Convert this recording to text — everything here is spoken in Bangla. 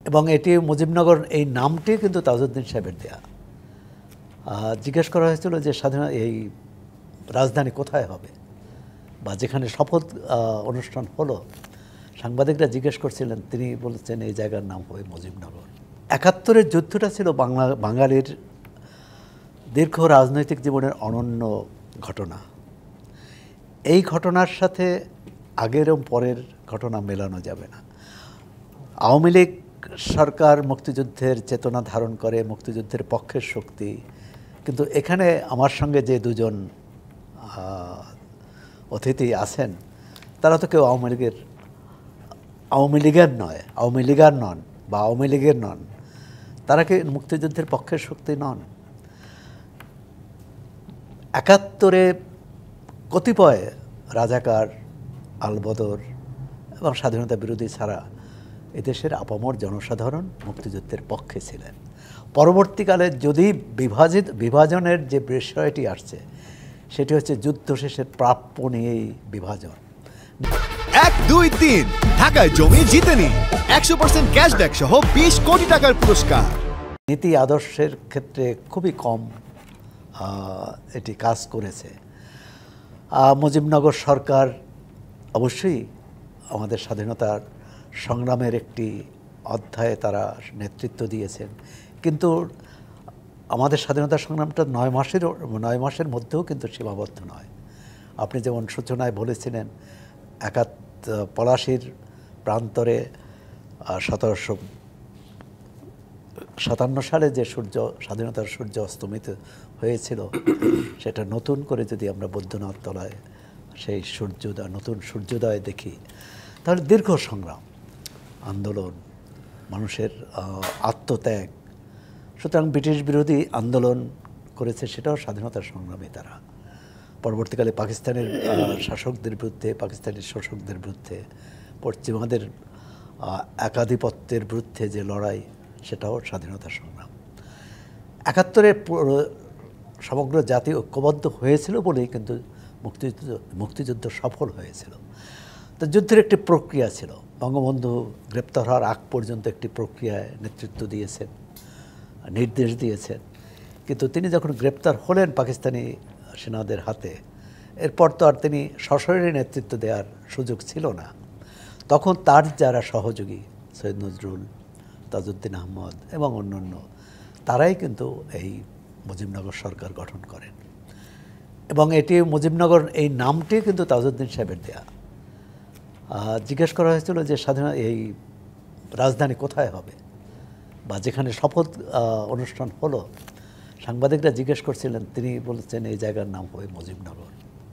এবং এটি মুজিবনগর এই নামটি কিন্তু তাজউদ্দিন সাহেবের দেয়া। জিজ্ঞেস করা হয়েছিল যে এই রাজধানী কোথায় হবে বা যেখানে শপথ অনুষ্ঠান হলো, সাংবাদিকরা জিজ্ঞেস করছিলেন, তিনি বলেছেন এই জায়গার নাম হবে মুজিবনগর। ৭১-এর যুদ্ধটা ছিল বাঙালির দীর্ঘ রাজনৈতিক জীবনের অনন্য ঘটনা। এই ঘটনার সাথে আগের এবং পরের ঘটনা মেলানো যাবে না। আওয়ামী লীগ সরকার মুক্তিযুদ্ধের চেতনা ধারণ করে, মুক্তিযুদ্ধের পক্ষের শক্তি, কিন্তু এখানে আমার সঙ্গে যে দুজন অতিথি আছেন তারা তো কেউ আওয়ামী লীগের নন বা আওয়ামী লীগের নন, তারা কি মুক্তিযুদ্ধের পক্ষের শক্তি নন? ৭১-এ কতিপয় রাজাকার, আলবদর এবং স্বাধীনতা বিরোধী ছাড়া এদেশের আপামর জনসাধারণ মুক্তিযুদ্ধের পক্ষে ছিলেন। পরবর্তীকালে যদি বিভাজনের যে বিষয়টি আসছে সেটি হচ্ছে যুদ্ধ শেষের প্রাপ্য নিয়েই বিভাজন। ১, ২, ৩ ঢাকায় জমি জিতে নিন ১০০% ক্যাশব্যাক সহ ২০ কোটি টাকার পুরস্কার। নীতি আদর্শের ক্ষেত্রে খুবই কম এটি কাজ করেছে। মুজিবনগর সরকার অবশ্যই আমাদের স্বাধীনতার সংগ্রামের একটি অধ্যায়ে তারা নেতৃত্ব দিয়েছেন, কিন্তু আমাদের স্বাধীনতা সংগ্রামটা ৯ মাসের মধ্যেও কিন্তু সীমাবদ্ধ নয়। আপনি যেমন সূচনায় বলেছিলেন, পলাশীর প্রান্তরে ১৭৫৭ সালে যে স্বাধীনতার সূর্য অস্তমিত হয়েছিল, সেটা নতুন করে যদি আমরা বৈদ্যনাথ তলায় সেই নতুন সূর্যোদয় দেখি, তাহলে দীর্ঘ সংগ্রাম, আন্দোলন, মানুষের আত্মত্যাগ। সুতরাং ব্রিটিশ বিরোধী আন্দোলন করেছে, সেটাও স্বাধীনতার সংগ্রামী তারা। পরবর্তীকালে পাকিস্তানের শাসকদের বিরুদ্ধে, পাকিস্তানের শোষকদের বিরুদ্ধে, পশ্চিমাদের একাধিপত্যের বিরুদ্ধে যে লড়াই, সেটাও স্বাধীনতার সংগ্রাম। ৭১-এ সমগ্র জাতি ঐক্যবদ্ধ হয়েছিল বলেই কিন্তু মুক্তিযুদ্ধ সফল হয়েছিল। তো যুদ্ধের একটি প্রক্রিয়া ছিল। বঙ্গবন্ধু গ্রেপ্তার হওয়ার আগ পর্যন্ত একটি প্রক্রিয়ায় নেতৃত্ব দিয়েছেন, নির্দেশ দিয়েছেন, কিন্তু তিনি যখন গ্রেপ্তার হলেন পাকিস্তানি সেনাদের হাতে, এরপর তো আর তিনি সশরীরে নেতৃত্ব দেওয়ার সুযোগ ছিল না। তখন তার যারা সহযোগী, সৈয়দ নজরুল, তাজউদ্দিন আহমদ এবং অন্যান্য, তারাই কিন্তু এই মুজিবনগর সরকার গঠন করেন। এবং এটি মুজিবনগর এই নামটি কিন্তু তাজউদ্দিন সাহেবের দেয়া। জিজ্ঞেস করা হয়েছিল যে এই রাজধানী কোথায় হবে বা যেখানে শপথ অনুষ্ঠান হলো, সাংবাদিকরা জিজ্ঞেস করছিলেন, তিনি বলেছেন এই জায়গার নাম হবে মুজিবনগর।